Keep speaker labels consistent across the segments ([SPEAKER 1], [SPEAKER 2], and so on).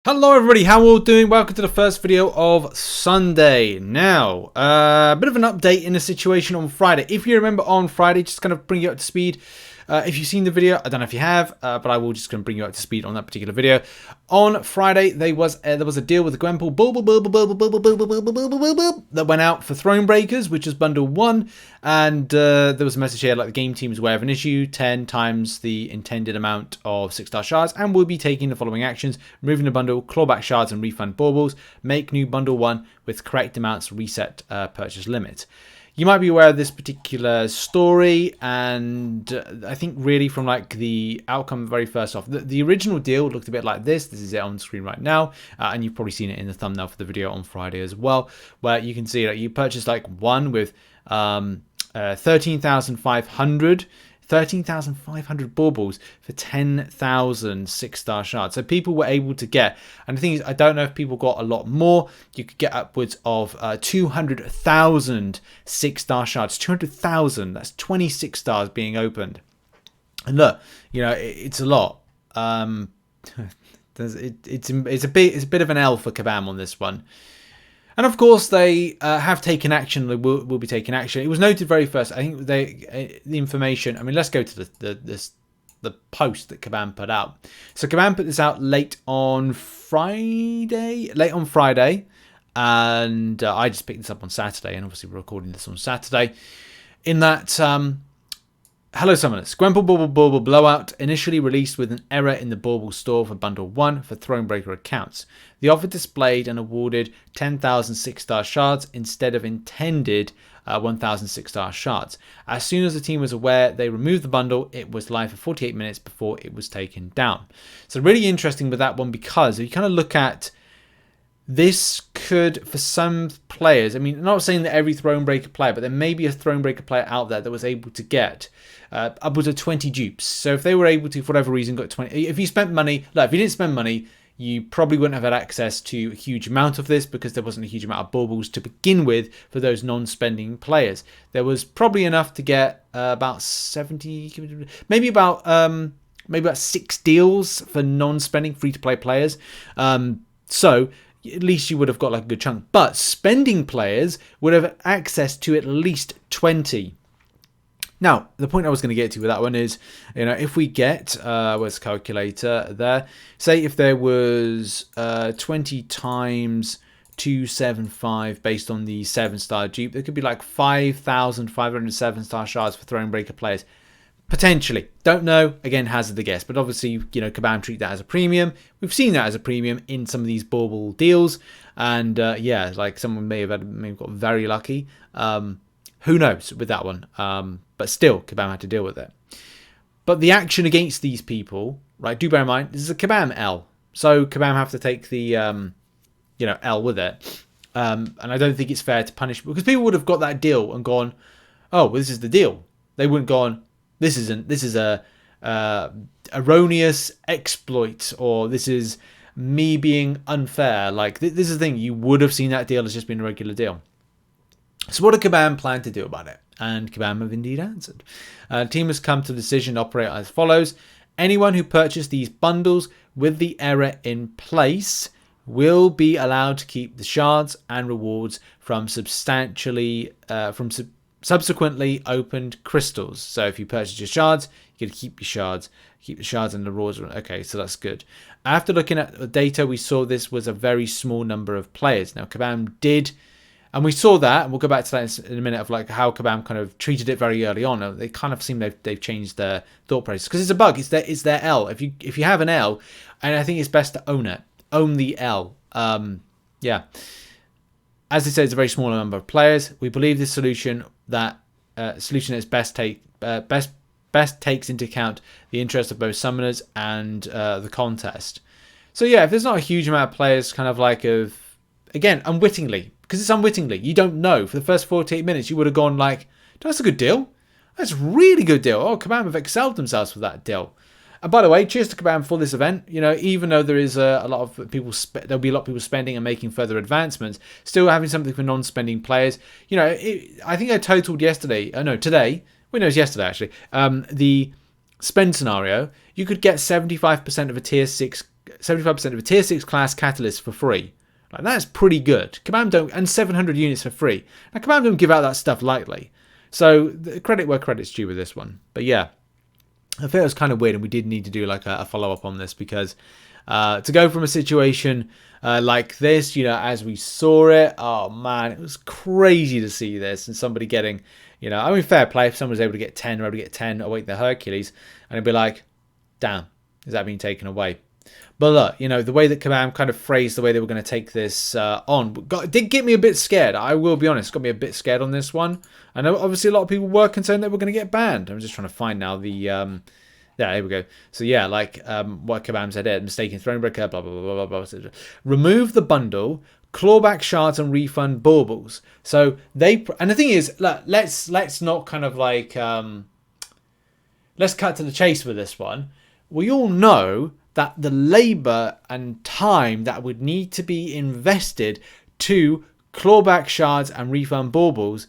[SPEAKER 1] Hello everybody, how are we all doing? Welcome to the first video of Sunday. Now, a bit of an update in the situation on Friday. If you remember on Friday, just kind of bring you up to speed. If you've seen the video, I don't know if you have, but I will just kind of bring you up to speed on that particular video. On Friday, there was a deal with the Gwenpool that went out for Thronebreakers, which is bundle 1, and there was a message here like the game team is aware of an issue, 10 times the intended amount of 6-star shards, and will be taking the following actions: removing the bundle, claw back shards and refund baubles, make new bundle 1 with correct amounts, reset purchase limit. You might be aware of this particular story, and I think really from like the outcome very first off, the original deal looked a bit like this. This is it on screen right now, and you've probably seen it in the thumbnail for the video on Friday as well, where you can see that you purchased like one with 13,500 baubles for 10,000 6-star shards. So people were able to get, and the thing is, I don't know if people got a lot more. You could get upwards of 200,000 6-star shards. 200,000. That's 26 stars being opened. And look, you know, it's a lot. It's a bit of an L for Kabam on this one. And of course, they have taken action. They will be taking action. It was noted very first. I think the information. I mean, let's go to the post that Kabam put out. So Kabam put this out late on Friday, and I just picked this up on Saturday. And obviously, we're recording this on Saturday. In that, hello Summoners. Gwenpool Bauble Blowout initially released with an error in the Bauble store for Bundle 1 for Thronebreaker accounts. The offer displayed and awarded 10,000 6-star shards instead of intended 1,000 6-star shards. As soon as the team was aware, they removed the bundle. It was live for 48 minutes before it was taken down. So really interesting with that one, because if you kind of look at this, could for some players, I mean, I'm not saying that every Thronebreaker player, but there may be a Thronebreaker player out there that was able to get upwards of 20 dupes. So if they were able to, for whatever reason, got 20, if you spent money, look, if you didn't spend money, you probably wouldn't have had access to a huge amount of this, because there wasn't a huge amount of baubles to begin with for those non-spending players. There was probably enough to get about 70, maybe about 6 deals for non-spending free-to-play players. So at least you would have got like a good chunk. But spending players would have access to at least 20. Now, the point I was going to get to with that one is, you know, if we get, where's the calculator there? Say if there was 20 times 275 based on the 7-star dupe, there could be like 5,507-star shards for Thronebreaker players. Potentially. Don't know. Again, hazard the guess. But obviously, you know, Kabam treat that as a premium. We've seen that as a premium in some of these bauble deals. And yeah, like someone may have got very lucky. Who knows with that one? But still, Kabam had to deal with it. But the action against these people, right, do bear in mind, this is a Kabam L. So Kabam have to take the, you know, L with it. And I don't think it's fair to punish, because people would have got that deal and gone, oh, well, this is the deal. They wouldn't go on, this is a erroneous exploit, or this is me being unfair. Like, this is the thing. You would have seen that deal as just being a regular deal. So what did Kabam plan to do about it? And Kabam have indeed answered. The team has come to the decision to operate as follows. Anyone who purchased these bundles with the error in place will be allowed to keep the shards and rewards from subsequently opened crystals. So if you purchase your shards, you can keep your shards, keep the shards and the rewards. Okay, so that's good. After looking at the data, we saw this was a very small number of players. Now, Kabam did, and we saw that, and we'll go back to that in a minute, of like how Kabam kind of treated it very early on. They kind of seem they've changed their thought process, because it's a bug. It's their L. If you have an L, and I think it's best to own it. Own the L. Yeah. As I said, it's a very small number of players. We believe this solution is best takes into account the interest of both summoners and the contest. So yeah, if there's not a huge amount of players, kind of like again, unwittingly, because it's unwittingly, you don't know. For the first 48 minutes, you would have gone like, that's a good deal. That's a really good deal. Oh, Kabam have excelled themselves with that deal. And by the way, cheers to Kabam for this event. You know, even though there is a lot of people, there'll be a lot of people spending and making further advancements, still having something for non-spending players. You know, I think I totaled yesterday. No, today. Well, no, it was yesterday actually. The spend scenario, you could get 75% of a tier 6 75% of a tier 6 class catalyst for free. Like, that's pretty good. Kabam don't, and 700 units for free. Now, Kabam don't give out that stuff lightly. So, credit where credit's due with this one. But yeah, I feel it was kind of weird, and we did need to do like a follow-up on this, because to go from a situation like this, you know, as we saw it, oh man, it was crazy to see this, and somebody getting, you know, I mean, fair play if someone was able to get 10 or able to get 10 await the Hercules, and it'd be like, damn, is that being taken away? But look, you know, the way that Kabam kind of phrased the way they were going to take this did get me a bit scared. I will be honest, got me a bit scared on this one. I know obviously a lot of people were concerned that we're going to get banned. I'm just trying to find now the... yeah, here we go. So yeah, like what Kabam said here, mistaken Thronebreaker, blah, blah, blah, blah, blah. Remove the bundle, clawback shards and refund baubles. So they... And the thing is, look, let's not kind of like... let's cut to the chase with this one. We all know that the labor and time that would need to be invested to clawback shards and refund baubles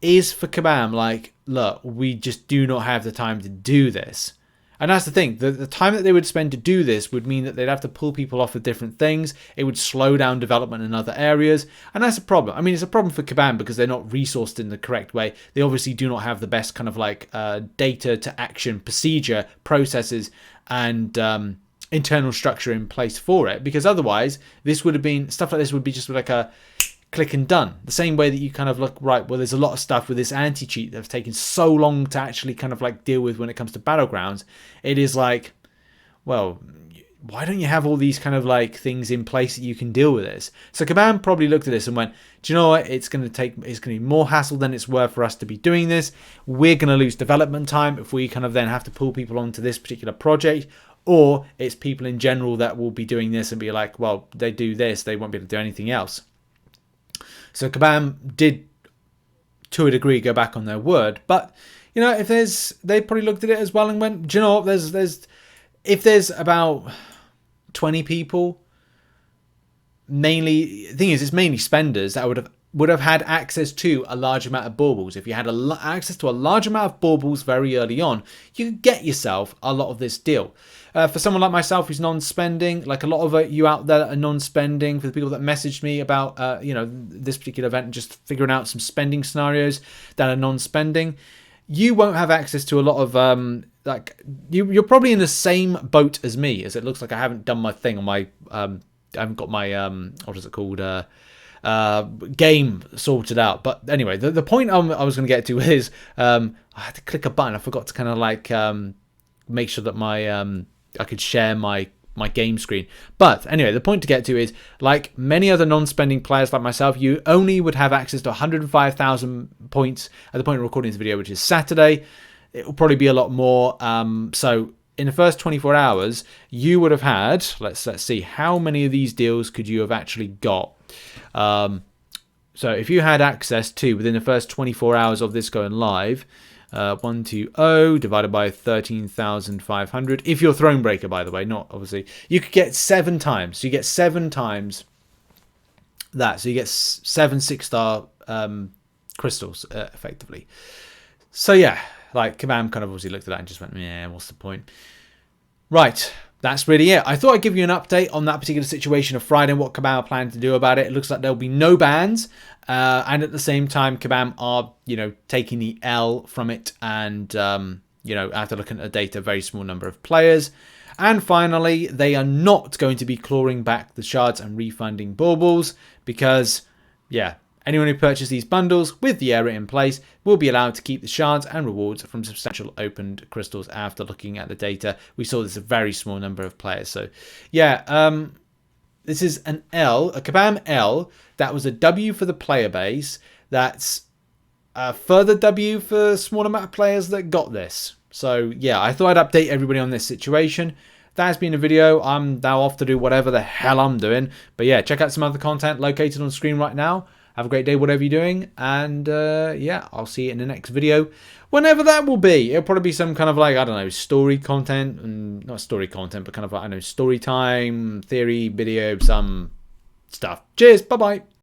[SPEAKER 1] is for Kabam. Like, look, we just do not have the time to do this. And that's the thing. The time that they would spend to do this would mean that they'd have to pull people off of different things. It would slow down development in other areas. And that's a problem. I mean, it's a problem for Kabam because they're not resourced in the correct way. They obviously do not have the best kind of like data to action procedure processes and internal structure in place for it. Because otherwise, this would have been, stuff like this would be just like a click and done. The same way that you kind of look, right, well, there's a lot of stuff with this anti-cheat that's taken so long to actually kind of like deal with when it comes to Battlegrounds. It is like, well, why don't you have all these kind of like things in place that you can deal with this? So Kabam probably looked at this and went, do you know what? It's going to be more hassle than it's worth for us to be doing this. We're going to lose development time if we kind of then have to pull people onto this particular project. Or it's people in general that will be doing this and be like, well, they do this, they won't be able to do anything else. So Kabam did, to a degree, go back on their word. But, you know, they probably looked at it as well and went, do you know what, if there's about 20 people, mainly, the thing is, it's mainly spenders that would have had access to a large amount of baubles. If you had access to a large amount of baubles very early on, you could get yourself a lot of this deal. For someone like myself who's non-spending, like a lot of you out there that are non-spending, for the people that messaged me about, you know, this particular event and just figuring out some spending scenarios that are non-spending, you won't have access to a lot of, like, you're probably in the same boat as me, as it looks like I haven't done my thing on my, I haven't got my, what is it called, game sorted out. But anyway, the point I was going to get to is I had to click a button. I forgot to kind of like make sure that my I could share my game screen. But anyway, the point to get to is, like many other non-spending players like myself, you only would have access to 105,000 points at the point of recording this video, which is Saturday. It will probably be a lot more. So in the first 24 hours, you would have had, let's see, how many of these deals could you have actually got? So if you had access to, within the first 24 hours of this going live, 120 divided by 13,500. If you're Thronebreaker, by the way, not obviously, you could get 7 times. So you get 7 times that. So you get 7 6-star crystals, effectively. So yeah, like Kabam kind of obviously looked at that and just went, yeah, what's the point? Right. That's really it. I thought I'd give you an update on that particular situation of Friday and what Kabam are planning to do about it. It looks like there'll be no bans. And at the same time, Kabam are, you know, taking the L from it. And, you know, after looking at the data, a very small number of players. And finally, they are not going to be clawing back the shards and refunding baubles because, yeah, anyone who purchases these bundles with the error in place will be allowed to keep the shards and rewards from substantial opened crystals. After looking at the data, we saw this a very small number of players. So, yeah, this is an L, a Kabam L. That was a W for the player base. That's a further W for a small amount of players that got this. So, yeah, I thought I'd update everybody on this situation. That has been a video. I'm now off to do whatever the hell I'm doing. But, yeah, check out some other content located on screen right now. Have a great day, whatever you're doing. And, yeah, I'll see you in the next video. Whenever that will be. It'll probably be some kind of like, I don't know, story content. And not story content, but kind of like, I don't know, story time, theory, video, some stuff. Cheers. Bye-bye.